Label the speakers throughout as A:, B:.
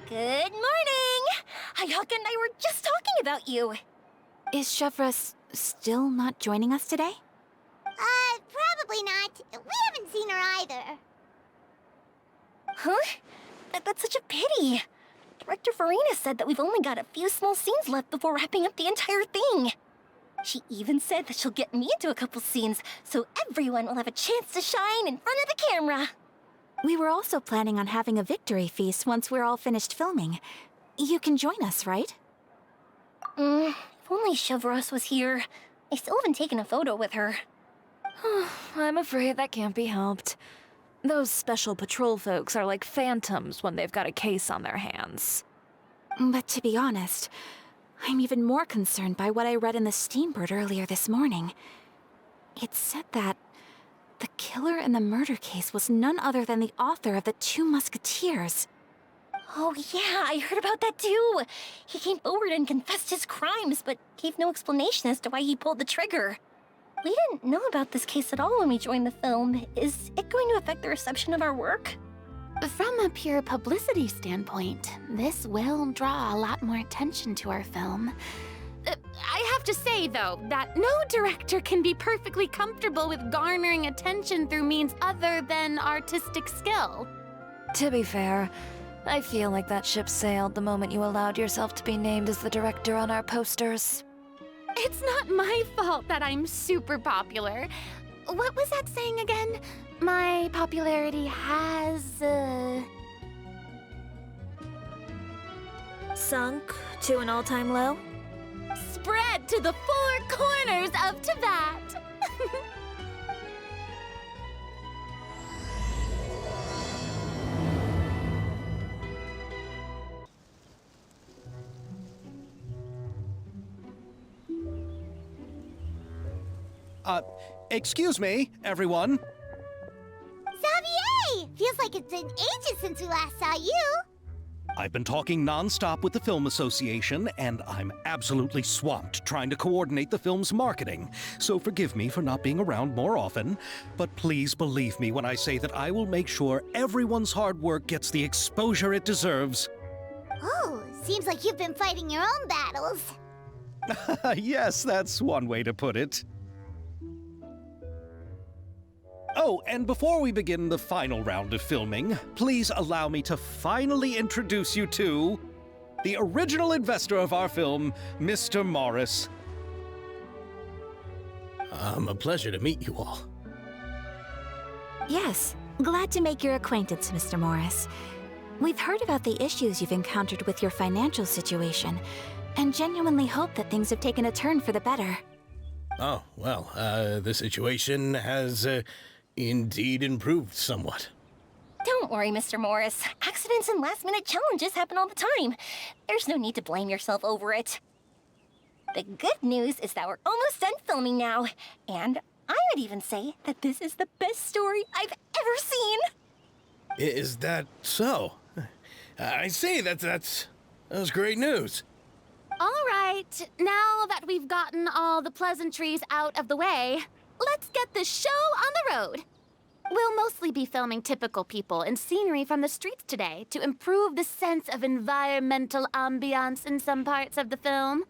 A: Good morning! Hayaka and I were just talking about you.
B: Is Chevra still not joining us today?
C: Probably not. We haven't seen her either.
A: Huh? That's such a pity. Director Farina said that we've only got a few small scenes left before wrapping up the entire thing. She even said that she'll get me into a couple scenes, so everyone will have a chance to shine in front of the camera.
B: We were also planning on having a victory feast once we're all finished filming. You can join us, right?
A: If only Chevros was here. I still haven't taken a photo with her.
D: I'm afraid that can't be helped. Those special patrol folks are like phantoms when they've got a case on their hands.
B: But to be honest, I'm even more concerned by what I read in the Steambird earlier this morning. It said that the killer in the murder case was none other than the author of the Two Musketeers.
A: Oh yeah, I heard about that too. He came forward and confessed his crimes, but gave no explanation as to why he pulled the trigger. We didn't know about this case at all when we joined the film. Is it going to affect the reception of our work?
E: From a pure publicity standpoint, this will draw a lot more attention to our film. I have to say, though, that no director can be perfectly comfortable with garnering attention through means other than artistic skill.
D: To be fair, I feel like that ship sailed the moment you allowed yourself to be named as the director on our posters.
E: It's not my fault that I'm super popular. What was that saying again? My popularity has,
D: Sunk to an all-time low?
E: spread to the four corners of Tibet.
F: Excuse me, everyone.
C: Xavier! Feels like it's been ages since we last saw you.
F: I've been talking non-stop with the Film Association, and I'm absolutely swamped trying to coordinate the film's marketing. So forgive me for not being around more often, but please believe me when I say that I will make sure everyone's hard work gets the exposure it deserves.
C: Oh, seems like you've been fighting your own battles.
F: Yes, that's one way to put it. Oh, and before we begin the final round of filming, please allow me to finally introduce you to the original investor of our film, Mr. Morris.
G: A pleasure to meet you all.
B: Yes, glad to make your acquaintance, Mr. Morris. We've heard about the issues you've encountered with your financial situation, and genuinely hope that things have taken a turn for the better.
G: Oh, well, the situation has indeed improved somewhat.
A: Don't worry, Mr. Morris. Accidents and last-minute challenges happen all the time. There's no need to blame yourself over it. The good news is that we're almost done filming now, and I would even say that this is the best story I've ever seen.
G: Is that so? I say that's great news.
E: All right, now that we've gotten all the pleasantries out of the way, let's get this show on the road. We'll mostly be filming typical people and scenery from the streets today to improve the sense of environmental ambiance in some parts of the film.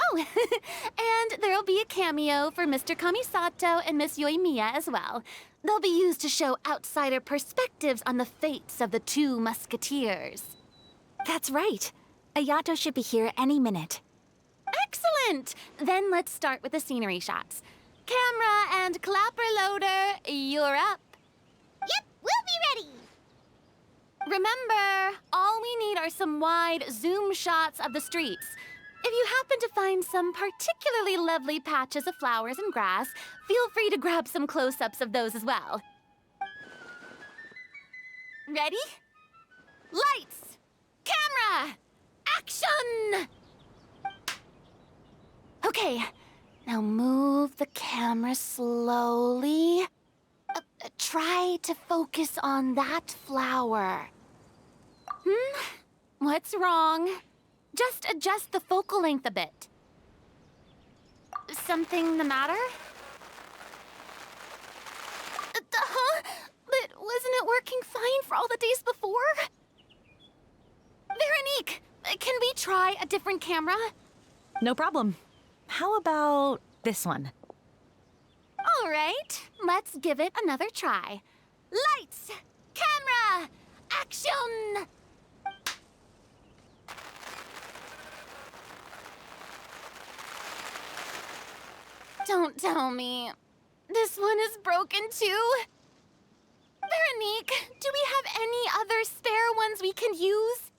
E: Oh, and there'll be a cameo for Mr. Kamisato and Miss Yoimiya as well. They'll be used to show outsider perspectives on the fates of the Two Musketeers.
B: That's right. Ayato should be here any minute.
E: Excellent! Then let's start with the scenery shots. Camera and clapper loader, you're up.
C: Yep, we'll be ready.
E: Remember, all we need are some wide zoom shots of the streets. If you happen to find some particularly lovely patches of flowers and grass, feel free to grab some close-ups of those as well. Ready? Lights! Camera! Action! Okay, now move the camera slowly. Try to focus on that flower. What's wrong? Just adjust the focal length a bit. Something the matter? But wasn't it working fine for all the days before? There a different camera?
H: No problem. How about this one?
E: All right, let's give it another try. Lights, camera, action! Don't tell me. This one is broken too? Veronique, do we have any other spare ones we can use?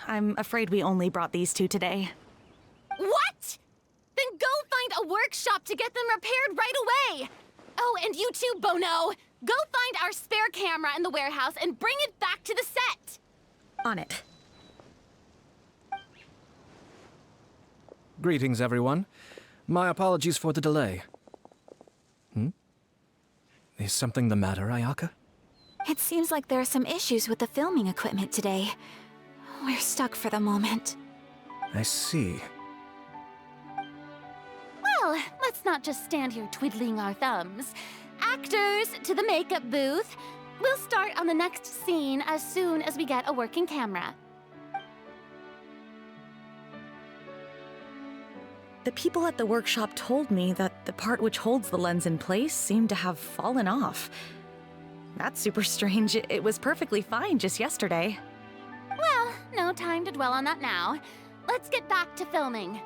H: I'm afraid we only brought these two today.
E: What? Then go find a workshop to get them repaired right away. Oh, and you too, Bono. Go find our spare camera in the warehouse and bring it back to the set.
H: On it.
I: Greetings, everyone. My apologies for the delay. Is something the matter, Ayaka?
B: It seems like there are some issues with the filming equipment today. We're stuck for the moment.
I: I see.
E: Well, let's not just stand here twiddling our thumbs. Actors, to the makeup booth. We'll start on the next scene as soon as we get a working camera.
H: The people at the workshop told me that the part which holds the lens in place seemed to have fallen off. That's super strange. It was perfectly fine just yesterday.
E: Well, no time to dwell on that now. Let's get back to filming.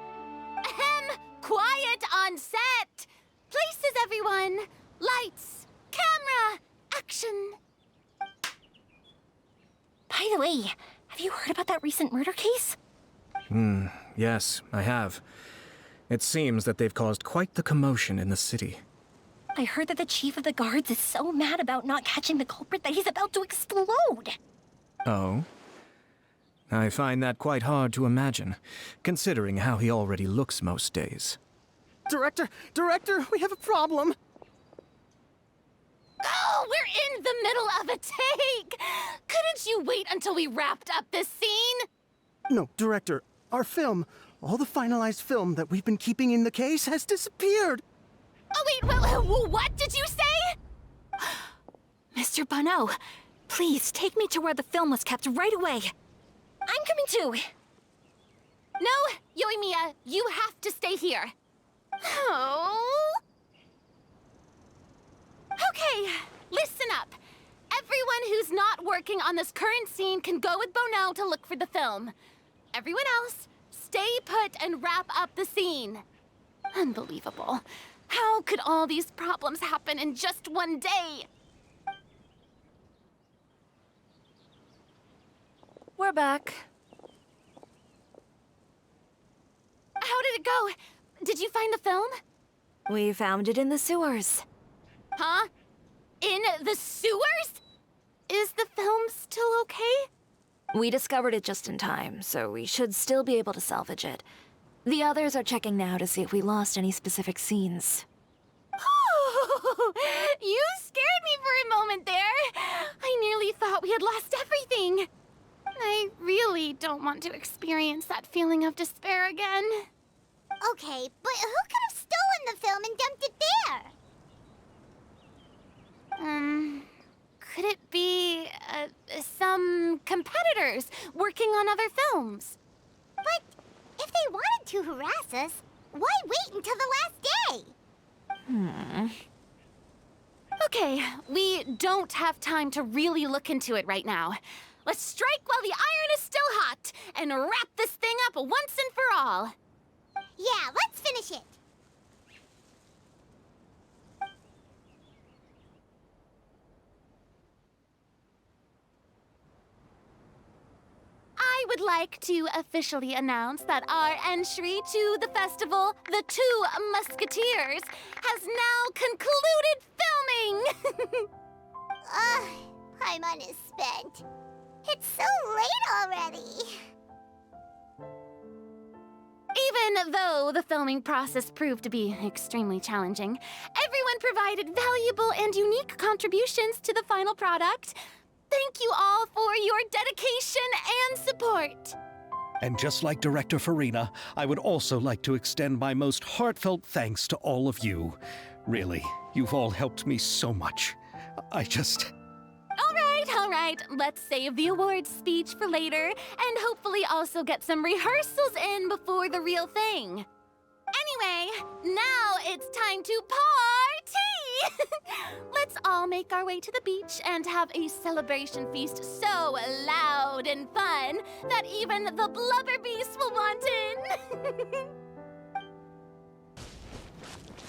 E: Ahem! Quiet on set! Places, everyone! Lights! Camera! Action!
A: By the way, have you heard about that recent murder case?
I: Yes, I have. It seems that they've caused quite the commotion in the city.
A: I heard that the chief of the guards is so mad about not catching the culprit that he's about to explode.
I: Oh? I find that quite hard to imagine, considering how he already looks most days.
J: Director, we have a problem.
E: Oh, we're in the middle of a take! Couldn't you wait until we wrapped up this scene?
J: No, Director, our film, all the finalized film that we've been keeping in the case has disappeared.
E: Oh, wait, well, what did you say?
B: Mr. Bono, please take me to where the film was kept right away.
A: I'm coming too.
E: No, Yoimiya, you have to stay here. Oh. Okay, listen up. Everyone who's not working on this current scene can go with Bono to look for the film. Everyone else, stay put and wrap up the scene. Unbelievable. How could all these problems happen in just one day?
D: We're back.
E: How did it go? Did you find the film?
D: We found it in the sewers.
E: Huh? In the sewers? Is the film still okay?
D: We discovered it just in time, so we should still be able to salvage it. The others are checking now to see if we lost any specific scenes.
E: Oh, you scared me for a moment there. I nearly thought we had lost everything. I really don't want to experience that feeling of despair again.
C: Okay, but who could have stolen the film and dumped it there?
E: Could it be, some competitors working on other films?
C: But if they wanted to harass us, why wait until the last day?
E: Okay, we don't have time to really look into it right now. Let's strike while the iron is still hot and wrap this thing up once and for all.
C: Yeah, let's finish it.
E: I would like to officially announce that our entry to the festival, The Two Musketeers, has now concluded filming!
C: Paimon is spent. It's so late already.
E: Even though the filming process proved to be extremely challenging, everyone provided valuable and unique contributions to the final product. Thank you all for your dedication and support.
F: And just like Director Farina, I would also like to extend my most heartfelt thanks to all of you. Really, you've all helped me so much.
E: All All right, let's save the awards speech for later, and hopefully also get some rehearsals in before the real thing. Anyway, now it's time to party! Let's all make our way to the beach and have a celebration feast so loud and fun that even the blubber beast will want in.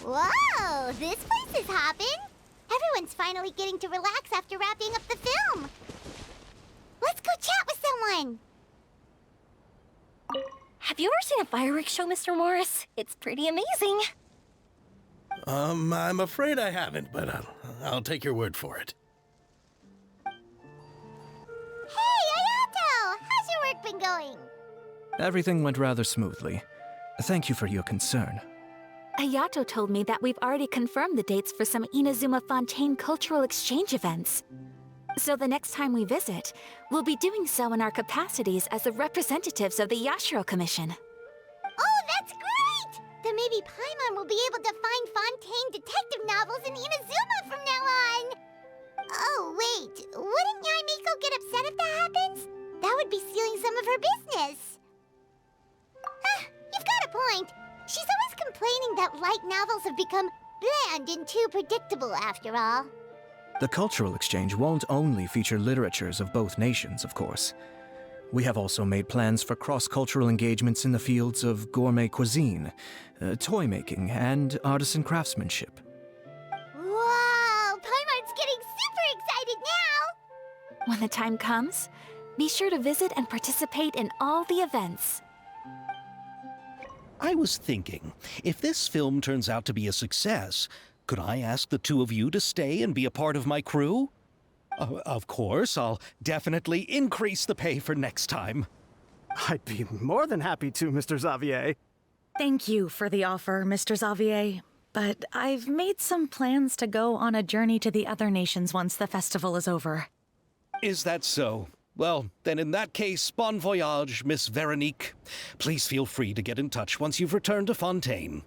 C: Whoa, this place is hopping. Everyone's finally getting to relax after wrapping up the film. Let's go chat with someone.
A: Have you ever seen a fireworks show, Mr. Morris? It's pretty amazing.
G: I'm afraid I haven't, but I'll take your word for it.
C: Hey, Ayato! How's your work been going?
I: Everything went rather smoothly. Thank you for your concern.
B: Ayato told me that we've already confirmed the dates for some Inazuma Fontaine cultural exchange events. So the next time we visit, we'll be doing so in our capacities as the representatives of the Yashiro Commission.
C: Oh, that's great! Then maybe Paimon will be able to find Fontaine detective novels in Inazuma from now on. Oh, wait. Wouldn't Yae Miko get upset if that happens? That would be stealing some of her business. You've got a point. She's always complaining that light novels have become bland and too predictable after all.
I: The cultural exchange won't only feature literatures of both nations, of course. We have also made plans for cross-cultural engagements in the fields of gourmet cuisine, toy making, and artisan craftsmanship.
C: Whoa! Paimon's getting super excited now!
B: When the time comes, be sure to visit and participate in all the events.
F: I was thinking, if this film turns out to be a success, could I ask the two of you to stay and be a part of my crew? Of course, I'll definitely increase the pay for next time.
J: I'd be more than happy to, Mr. Xavier.
H: Thank you for the offer, Mr. Xavier. But I've made some plans to go on a journey to the other nations once the festival is over.
F: Is that so? Well, then in that case, bon voyage, Miss Veronique. Please feel free to get in touch once you've returned to Fontaine.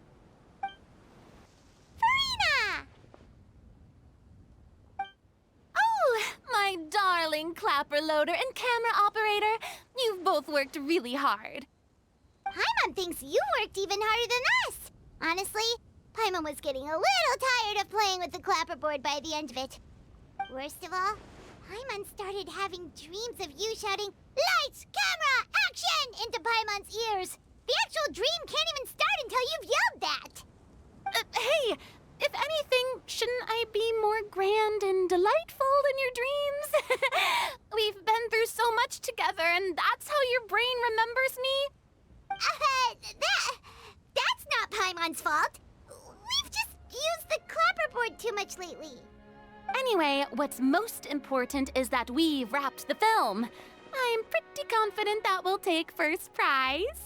E: My darling clapper loader and camera operator, you've both worked really hard.
C: Paimon thinks you worked even harder than us. Honestly, Paimon was getting a little tired of playing with the clapperboard by the end of it. Worst of all, Paimon started having dreams of you shouting, "Lights, camera, action!" into Paimon's ears. The actual dream can't even start until you've yelled that.
E: Hey, if anything, shouldn't I be more grand and delightful in your dreams? We've been through so much together, and that's how your brain remembers me?
C: That's not Paimon's fault. We've just used the clapperboard too much lately.
E: Anyway, what's most important is that we've wrapped the film. I'm pretty confident that we'll take first prize.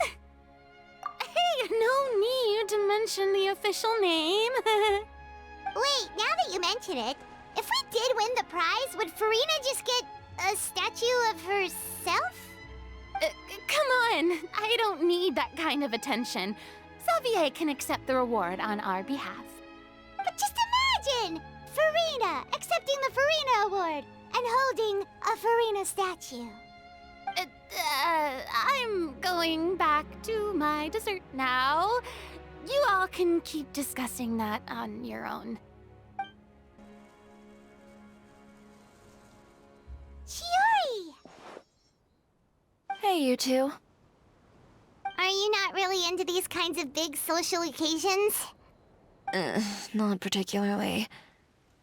E: Hey, no need to mention the official name.
C: Wait, now that you mention it, if we did win the prize, would Farina just get a statue of herself?
E: Come on, I don't need that kind of attention. Xavier can accept the reward on our behalf.
C: But just imagine! Farina accepting the Farina Award and holding a Farina statue.
E: I'm going back to my dessert now. You all can keep discussing that on your own.
C: Chiori!
D: Hey, you two.
C: Are you not really into these kinds of big social occasions?
D: Not particularly.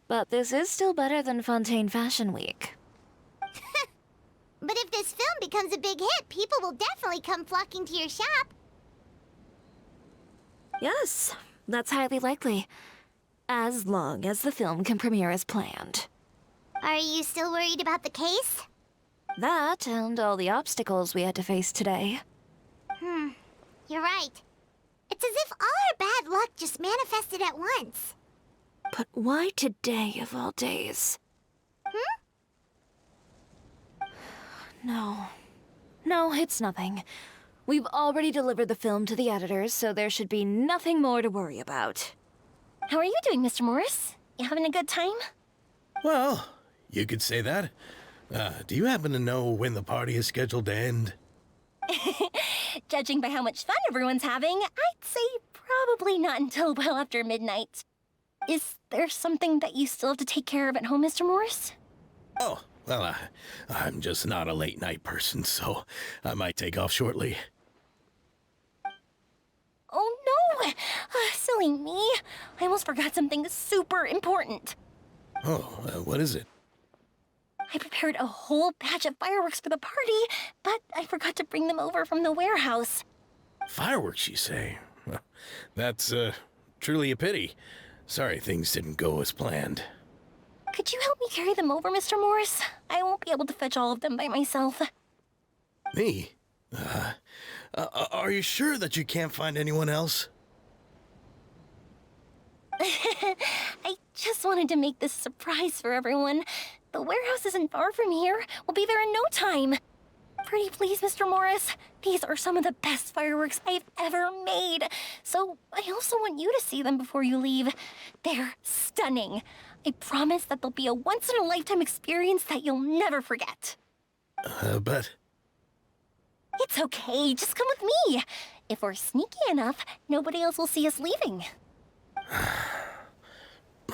D: But this is still better than Fontaine Fashion Week.
C: But if this film becomes a big hit, people will definitely come flocking to your shop.
D: Yes, that's highly likely. As long as the film can premiere as planned.
C: Are you still worried about the case?
D: That and all the obstacles we had to face today.
C: You're right. It's as if all our bad luck just manifested at once.
D: But why today of all days? No. No, it's nothing. We've already delivered the film to the editors, so there should be nothing more to worry about.
A: How are you doing, Mr. Morris? You having a good time?
G: Well, you could say that. Do you happen to know when the party is scheduled to end?
A: Judging by how much fun everyone's having, I'd say probably not until well after midnight. Is there something that you still have to take care of at home, Mr. Morris?
G: Oh, well, I'm just not a late night person, so I might take off shortly.
A: Oh no! Silly me. I almost forgot something super important.
G: Oh, what is it?
A: I prepared a whole batch of fireworks for the party, but I forgot to bring them over from the warehouse.
G: Fireworks, you say? Well, that's, truly a pity. Sorry things didn't go as planned.
A: Could you help me carry them over, Mr. Morris? I won't be able to fetch all of them by myself.
G: Me? Are you sure that you can't find anyone else?
A: I just wanted to make this a surprise for everyone. The warehouse isn't far from here. We'll be there in no time. Pretty please, Mr. Morris. These are some of the best fireworks I've ever made. So I also want you to see them before you leave. They're stunning. I promise that they'll be a once-in-a-lifetime experience that you'll never forget.
G: But...
A: It's okay. Just come with me. If we're sneaky enough, nobody else will see us leaving.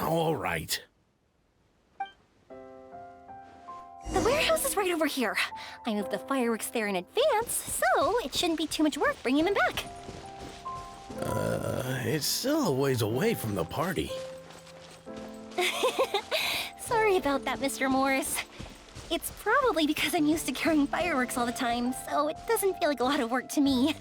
G: All right.
A: The warehouse is right over here. I moved the fireworks there in advance, so it shouldn't be too much work bringing them back.
G: It's still a ways away from the party.
A: Sorry about that, Mr. Morris. It's probably because I'm used to carrying fireworks all the time, so it doesn't feel like a lot of work to me.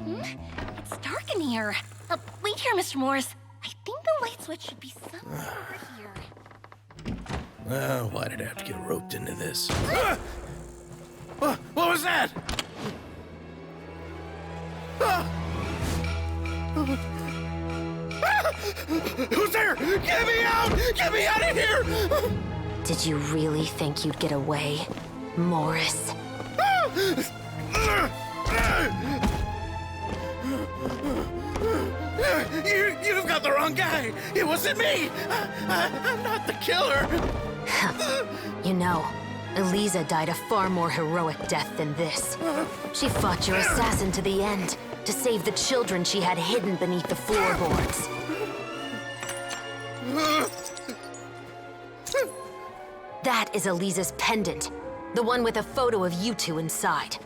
A: It's dark in here. Wait here, Mr. Morris. I think the light switch should be somewhere over here.
G: Why did I have to get roped into this? What was that? Who's there? Get me out! Get me out of here!
E: Did you really think you'd get away, Morris?
G: You've got the wrong guy. It wasn't me. I'm not the killer.
E: You know, Eliza died a far more heroic death than this. She fought your assassin to the end, to save the children she had hidden beneath the floorboards. That is Eliza's pendant, the one with a photo of you two inside.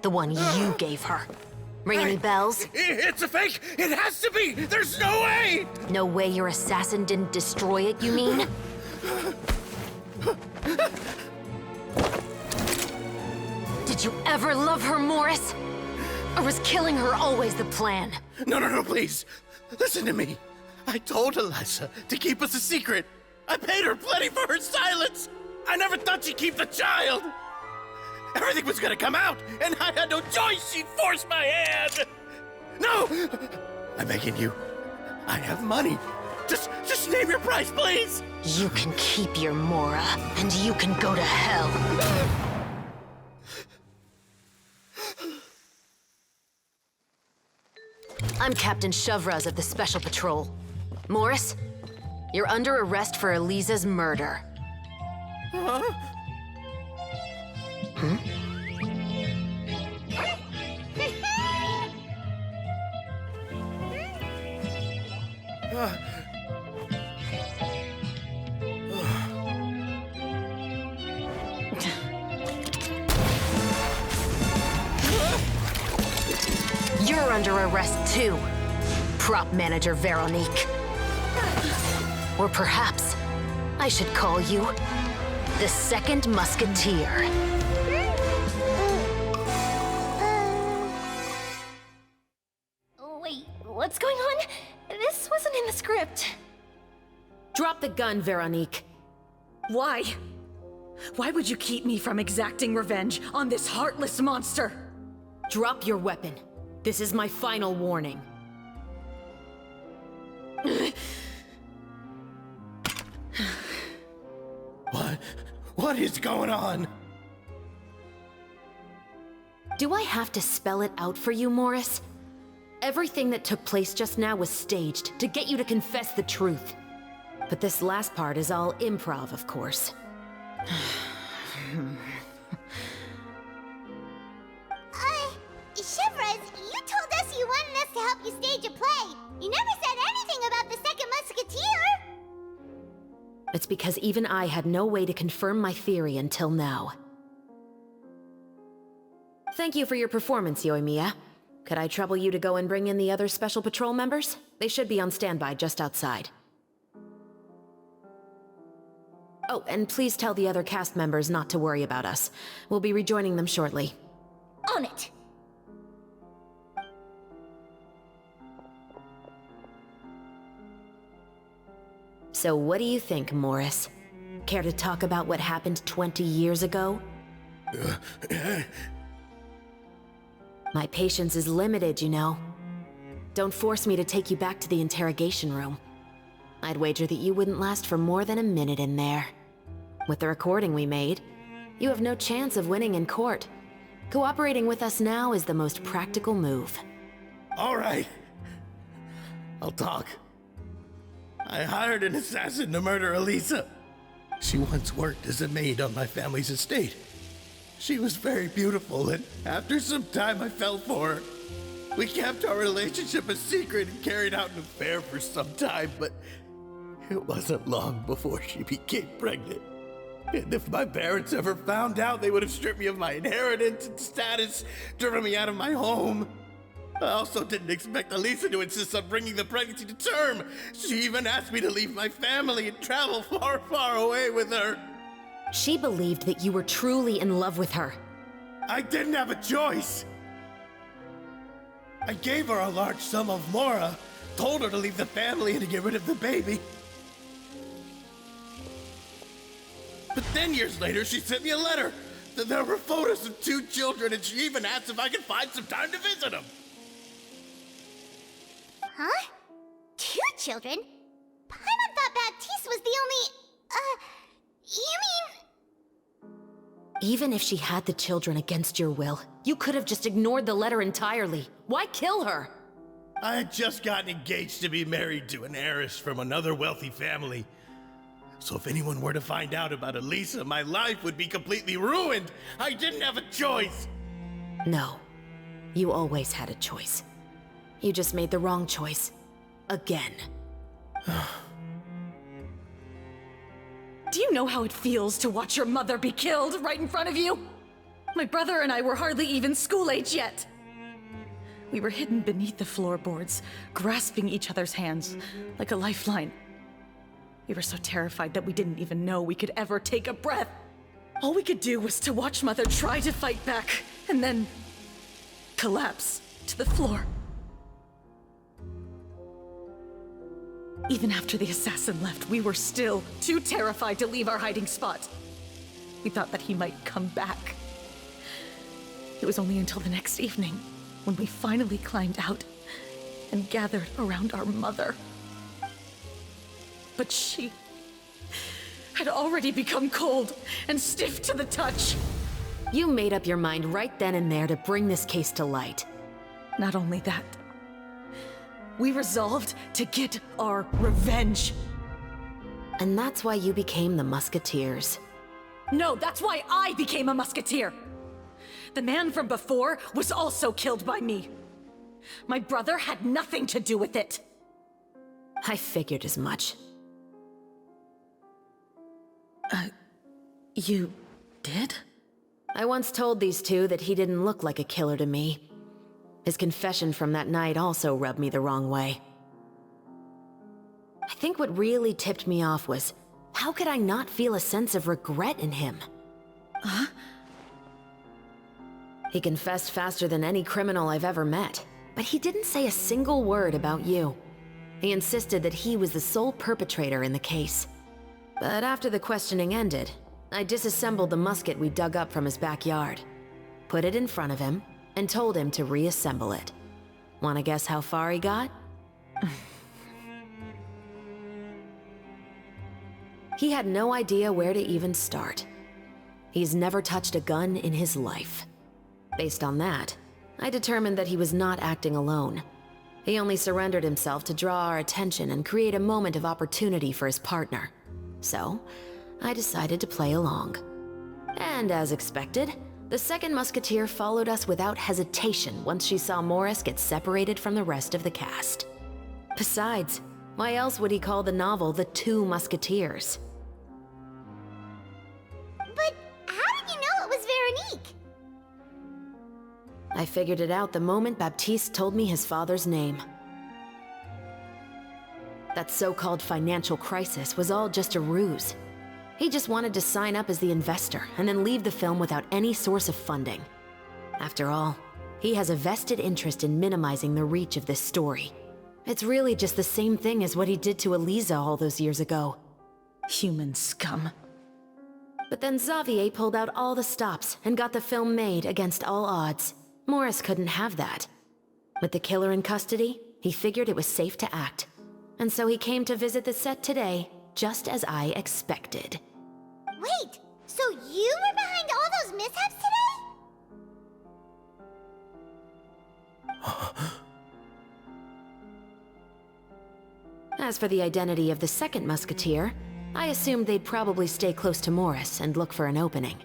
E: The one you gave her. Ring any bells?
G: It's a fake! It has to be! There's no way!
E: No way your assassin didn't destroy it, you mean? Did you ever love her, Morris? Or was killing her always the plan?
G: No, please. Listen to me. I told Eliza to keep us a secret. I paid her plenty for her silence. I never thought she'd keep the child. Everything was gonna come out, and I had no choice. She forced my hand. No! I'm begging you. I have money. Just name your price, please.
E: You can keep your Mora, and you can go to hell. I'm Captain Shovraz of the Special Patrol. Morris, you're under arrest for Eliza's murder.
G: Huh?
E: You're under arrest too, prop manager Veronique. Or perhaps I should call you the Second Musketeer.
A: Wait, what's going on? This wasn't in the script.
E: Drop the gun, Veronique.
H: Why? Why would you keep me from exacting revenge on this heartless monster?
E: Drop your weapon. This is my final warning.
G: What is going on?
K: do I have to spell it out for you, Morris? Everything that took place just now was staged to get you to confess the truth. But this last part is all improv, of course.
C: Shivers, you told us you wanted us to help you stage a play. You never said anything about the second musketeer.
K: It's because even I had no way to confirm my theory until now. Thank you for your performance, Yoimiya. Could I trouble you to go and bring in the other Special Patrol members? They should be on standby just outside. Oh, and please tell the other cast members not to worry about us. We'll be rejoining them shortly.
A: On it!
K: So what do you think, Morris? Care to talk about what happened 20 years ago? My patience is limited, you know. Don't force me to take you back to the interrogation room. I'd wager that you wouldn't last for more than a minute in there. With the recording we made, you have no chance of winning in court. Cooperating with us now is the most practical move.
G: All right. I'll talk. I hired an assassin to murder Elisa. She once worked as a maid on my family's estate. She was very beautiful, and after some time I fell for her. We kept our relationship a secret and carried out an affair for some time, but it wasn't long before she became pregnant. And if my parents ever found out, they would have stripped me of my inheritance and status, driven me out of my home. I also didn't expect Elisa to insist on bringing the pregnancy to term. She even asked me to leave my family and travel far, far away with her.
K: She believed that you were truly in love with her.
G: I didn't have a choice. I gave her a large sum of mora, told her to leave the family and to get rid of the baby. But then years later, she sent me a letter. There were photos of 2 children, and she even asked if I could find some time to visit them.
C: Huh? 2 children? Paimon thought Baptiste was the only... you mean...
K: Even if she had the children against your will, you could have just ignored the letter entirely. Why kill her?
G: I had just gotten engaged to be married to an heiress from another wealthy family. So if anyone were to find out about Elisa, my life would be completely ruined. I didn't have a choice.
K: No. You always had a choice. You just made the wrong choice. Again.
H: Do you know how it feels to watch your mother be killed right in front of you? My brother and I were hardly even school age yet. We were hidden beneath the floorboards, grasping each other's hands like a lifeline. We were so terrified that we didn't even know we could ever take a breath. All we could do was to watch Mother try to fight back, and then collapse to the floor. Even after the assassin left, we were still too terrified to leave our hiding spot. We thought that he might come back. It was only until the next evening when we finally climbed out and gathered around our mother. But she had already become cold and stiff to the touch.
K: You made up your mind right then and there to bring this case to light.
H: Not only that, we resolved to get our revenge.
K: And that's why you became the Musketeers.
H: No, that's why I became a musketeer. The man from before was also killed by me. My brother had nothing to do with it.
K: I figured as much.
H: You did?
K: I once told these two that he didn't look like a killer to me. His confession from that night also rubbed me the wrong way. I think what really tipped me off was, how could I not feel a sense of regret in him?
H: Huh?
K: He confessed faster than any criminal I've ever met, but he didn't say a single word about you. He insisted that he was the sole perpetrator in the case. But after the questioning ended, I disassembled the musket we dug up from his backyard, put it in front of him, and told him to reassemble it. Wanna guess how far he got? He had no idea where to even start. He's never touched a gun in his life. Based on that, I determined that he was not acting alone. He only surrendered himself to draw our attention and create a moment of opportunity for his partner. So, I decided to play along. And as expected, the second musketeer followed us without hesitation once she saw Morris get separated from the rest of the cast. Besides, why else would he call the novel The Two Musketeers?
C: But how did you know it was Veronique?
K: I figured it out the moment Baptiste told me his father's name. That so-called financial crisis was all just a ruse. He just wanted to sign up as the investor and then leave the film without any source of funding. After all, he has a vested interest in minimizing the reach of this story. It's really just the same thing as what he did to Eliza all those years ago.
H: Human scum.
K: But then Xavier pulled out all the stops and got the film made against all odds. Morris couldn't have that. With the killer in custody, he figured it was safe to act. And so he came to visit the set today, just as I expected.
C: Wait, so you were behind all those mishaps today?
K: As for the identity of the second musketeer, I assumed they'd probably stay close to Morris and look for an opening.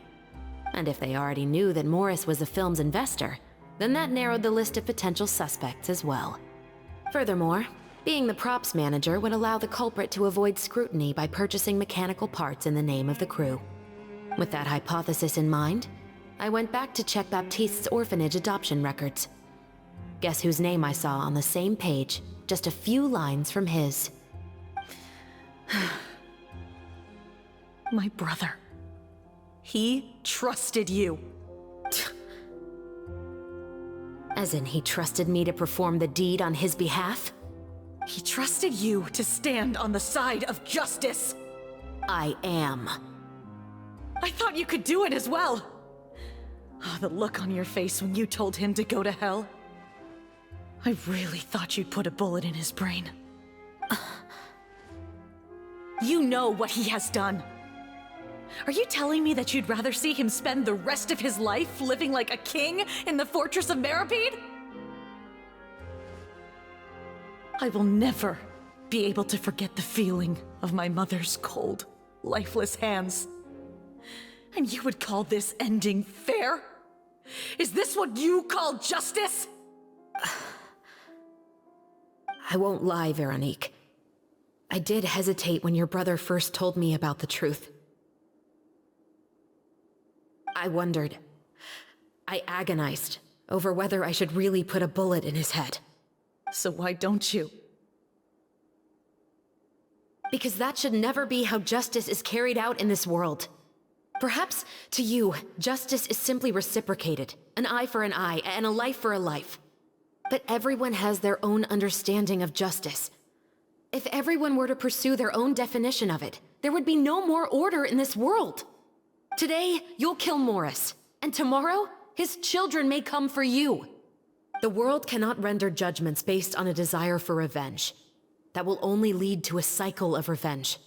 K: And if they already knew that Morris was the film's investor, then that narrowed the list of potential suspects as well. Furthermore, being the props manager would allow the culprit to avoid scrutiny by purchasing mechanical parts in the name of the crew. With that hypothesis in mind, I went back to check Baptiste's orphanage adoption records. Guess whose name I saw on the same page, just a few lines from his.
H: My brother. He trusted you.
K: As in, he trusted me to perform the deed on his behalf?
H: He trusted you to stand on the side of justice.
K: I am.
H: I thought you could do it as well. Oh, the look on your face when you told him to go to hell. I really thought you'd put a bullet in his brain. You know what he has done. Are you telling me that you'd rather see him spend the rest of his life living like a king in the fortress of Meripede? I will never be able to forget the feeling of my mother's cold, lifeless hands. And you would call this ending fair? Is this what you call justice?
K: I won't lie, Veronique. I did hesitate when your brother first told me about the truth. I wondered. I agonized over whether I should really put a bullet in his head.
H: So why don't you?
K: Because that should never be how justice is carried out in this world. Perhaps, to you, justice is simply reciprocated. An eye for an eye, and a life for a life. But everyone has their own understanding of justice. If everyone were to pursue their own definition of it, there would be no more order in this world. Today, you'll kill Morris, and tomorrow, his children may come for you. The world cannot render judgments based on a desire for revenge. That will only lead to a cycle of revenge,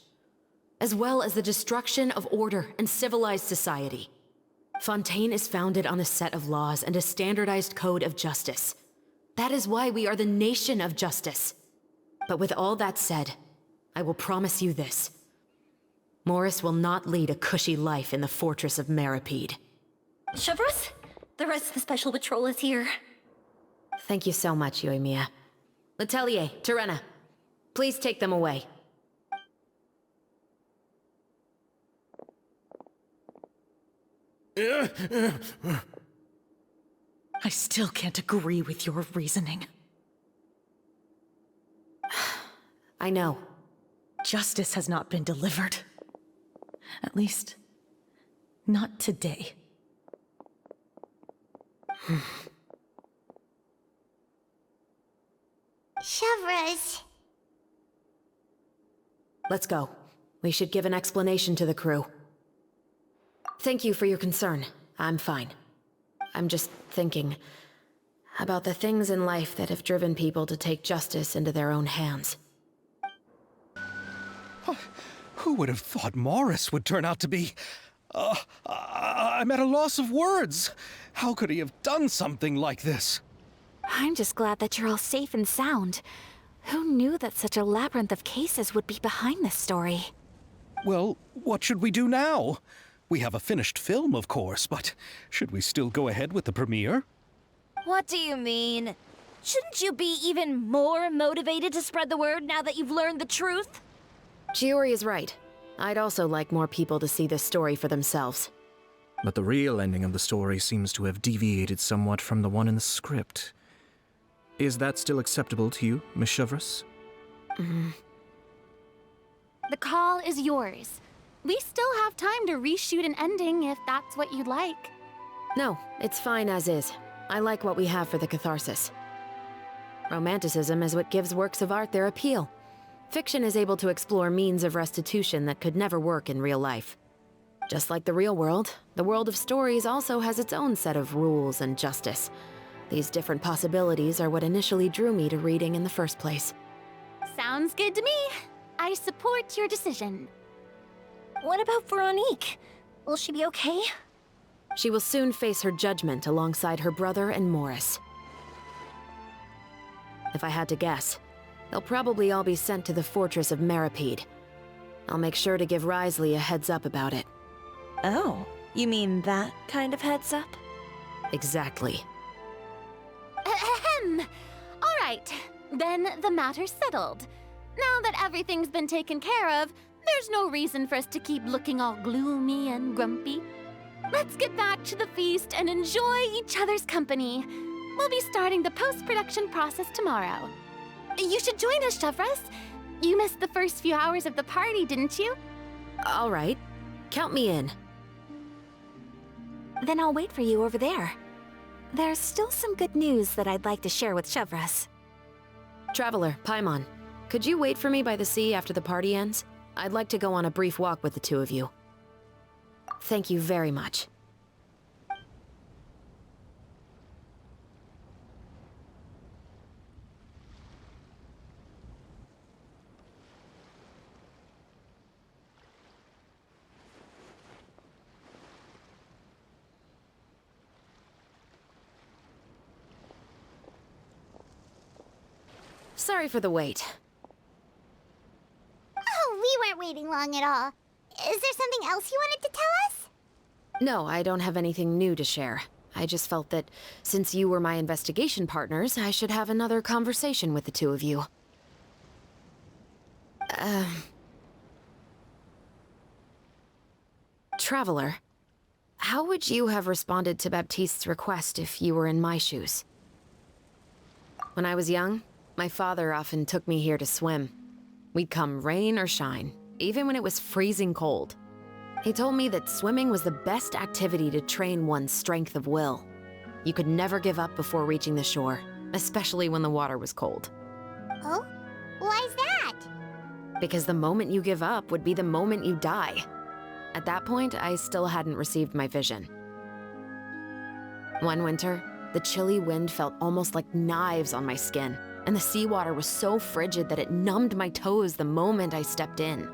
K: as well as the destruction of order and civilized society. Fontaine is founded on a set of laws and a standardized code of justice. That is why we are the nation of justice. But with all that said, I will promise you this. Morris will not lead a cushy life in the fortress of Meripede.
A: Chevreuse, the rest of the Special Patrol is here.
K: Thank you so much, Yoimiya. Letelier, Terena, please take them away.
H: I still can't agree with your reasoning.
K: I know.
H: Justice has not been delivered. At least, not today.
C: Chevreuse.
K: Let's go. We should give an explanation to the crew. Thank you for your concern. I'm fine. I'm just thinking about the things in life that have driven people to take justice into their own hands.
F: Who would have thought Morris would turn out to be I'm at a loss of words. How could he have done something like this?
B: I'm just glad that you're all safe and sound. Who knew that such a labyrinth of cases would be behind this story?
F: Well, what should we do now? We have a finished film, of course, but should we still go ahead with the premiere?
D: What do you mean? Shouldn't you be even more motivated to spread the word now that you've learned the truth?
K: Chiori is right. I'd also like more people to see this story for themselves.
I: But the real ending of the story seems to have deviated somewhat from the one in the script. Is that still acceptable to you, Miss Chevreuse?
E: The call is yours. We still have time to reshoot an ending if that's what you'd like.
K: No, it's fine as is. I like what we have for the catharsis. Romanticism is what gives works of art their appeal. Fiction is able to explore means of restitution that could never work in real life. Just like the real world, the world of stories also has its own set of rules and justice. These different possibilities are what initially drew me to reading in the first place.
E: Sounds good to me. I support your decision.
A: What about Veronique? Will she be okay?
K: She will soon face her judgment alongside her brother and Morris. If I had to guess, they'll probably all be sent to the fortress of Meripede. I'll make sure to give Risley a heads up about it.
D: Oh, you mean that kind of heads up?
K: Exactly.
E: Ahem. All right, then the matter's settled. Now that everything's been taken care of, there's no reason for us to keep looking all gloomy and grumpy. Let's get back to the feast and enjoy each other's company. We'll be starting the post-production process tomorrow. You should join us, Chevreuse. You missed the first few hours of the party, didn't you?
K: All right. Count me in.
B: Then I'll wait for you over there. There's still some good news that I'd like to share with Chevreuse.
K: Traveler, Paimon, could you wait for me by the sea after the party ends? I'd like to go on a brief walk with the two of you. Thank you very much. Sorry for the wait.
C: Oh, we weren't waiting long at all. Is there something else you wanted to tell us?
K: No, I don't have anything new to share. I just felt that since you were my investigation partners, I should have another conversation with the two of you. Traveler, how would you have responded to Baptiste's request if you were in my shoes? When I was young, my father often took me here to swim. We'd come rain or shine, even when it was freezing cold. He told me that swimming was the best activity to train one's strength of will. You could never give up before reaching the shore, especially when the water was cold.
C: Oh? Why's that?
K: Because the moment you give up would be the moment you die. At that point, I still hadn't received my vision. One winter, the chilly wind felt almost like knives on my skin, and the seawater was so frigid that it numbed my toes the moment I stepped in.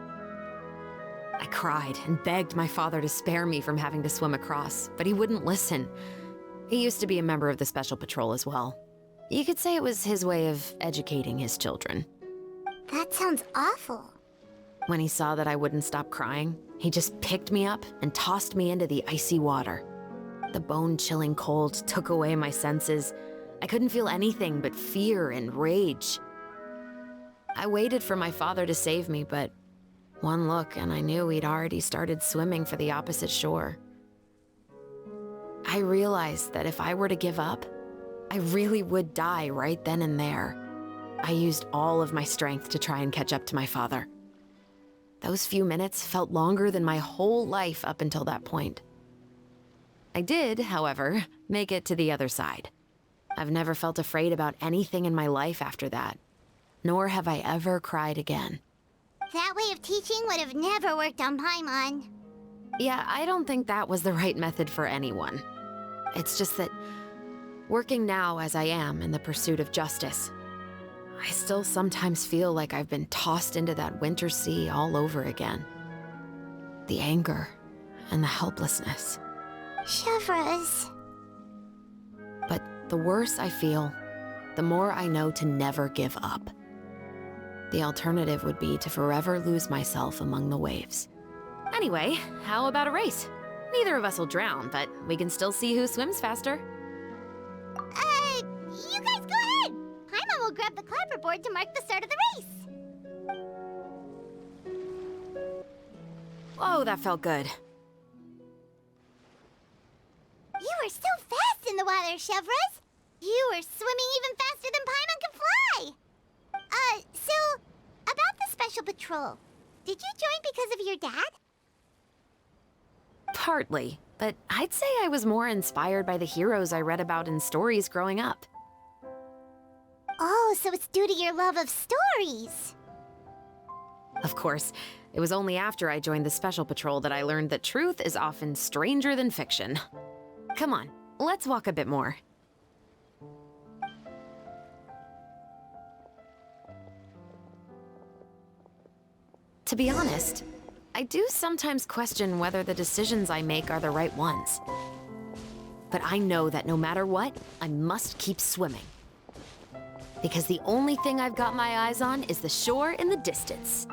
K: I cried and begged my father to spare me from having to swim across, but he wouldn't listen. He used to be a member of the Special Patrol as well. You could say it was his way of educating his children.
C: That sounds awful.
K: When he saw that I wouldn't stop crying, he just picked me up and tossed me into the icy water. The bone-chilling cold took away my senses. I couldn't feel anything but fear and rage. I waited for my father to save me, but one look and I knew he'd already started swimming for the opposite shore. I realized that if I were to give up, I really would die right then and there. I used all of my strength to try and catch up to my father. Those few minutes felt longer than my whole life up until that point. I did, however, make it to the other side. I've never felt afraid about anything in my life after that, nor have I ever cried again.
C: That way of teaching would have never worked on Paimon.
K: Yeah, I don't think that was the right method for anyone. It's just that, working now as I am in the pursuit of justice, I still sometimes feel like I've been tossed into that winter sea all over again. The anger and the helplessness.
C: Chevreuse.
K: But the worse I feel, the more I know to never give up. The alternative would be to forever lose myself among the waves. Anyway, how about a race? Neither of us will drown, but we can still see who swims faster.
C: You guys go ahead! Paimon will grab the clapperboard to mark the start of the race.
K: Oh, that felt good.
C: You were so fast in the water, Chevreuse! You were swimming even faster than Paimon can fly! So, about the Special Patrol, did you join because of your dad?
K: Partly, but I'd say I was more inspired by the heroes I read about in stories growing up.
C: Oh, so it's due to your love of stories.
K: Of course, it was only after I joined the Special Patrol that I learned that truth is often stranger than fiction. Come on, let's walk a bit more. To be honest, I do sometimes question whether the decisions I make are the right ones. But I know that no matter what, I must keep swimming. Because the only thing I've got my eyes on is the shore in the distance.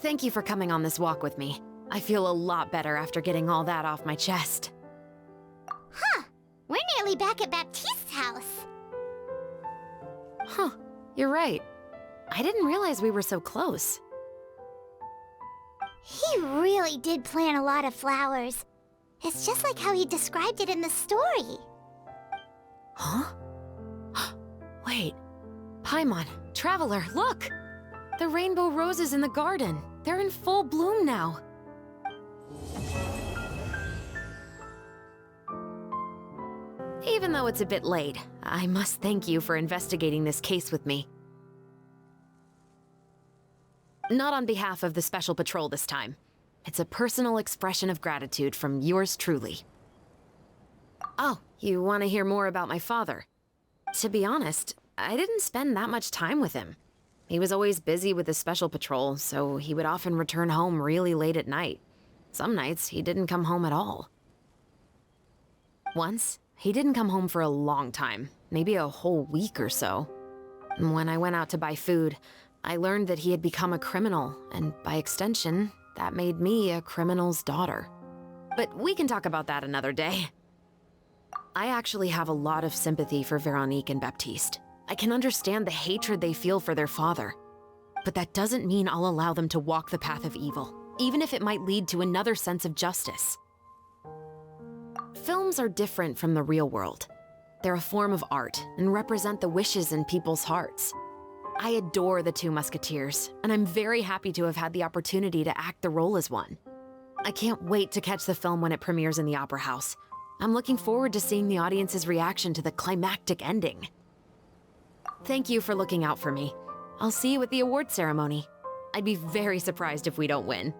K: Thank you for coming on this walk with me. I feel a lot better after getting all that off my chest.
C: Huh. We're nearly back at Baptiste's house.
K: Huh. You're right. I didn't realize we were so close.
C: He really did plant a lot of flowers. It's just like how he described it in the story.
K: Huh? Wait. Paimon, Traveler, look! The rainbow roses in the garden. They're in full bloom now. Even though it's a bit late, I must thank you for investigating this case with me. Not on behalf of the Special Patrol this time. It's a personal expression of gratitude from yours truly. Oh, you want to hear more about my father? To be honest, I didn't spend that much time with him. He was always busy with the Special Patrol, so he would often return home really late at night. Some nights, he didn't come home at all. Once, he didn't come home for a long time, maybe a whole week or so. When I went out to buy food, I learned that he had become a criminal, and by extension, that made me a criminal's daughter. But we can talk about that another day. I actually have a lot of sympathy for Veronique and Baptiste. I can understand the hatred they feel for their father. But that doesn't mean I'll allow them to walk the path of evil, even if it might lead to another sense of justice. Films are different from the real world. They're a form of art and represent the wishes in people's hearts. I adore the two Musketeers, and I'm very happy to have had the opportunity to act the role as one. I can't wait to catch the film when it premieres in the Opera House. I'm looking forward to seeing the audience's reaction to the climactic ending. Thank you for looking out for me. I'll see you at the award ceremony. I'd be very surprised if we don't win.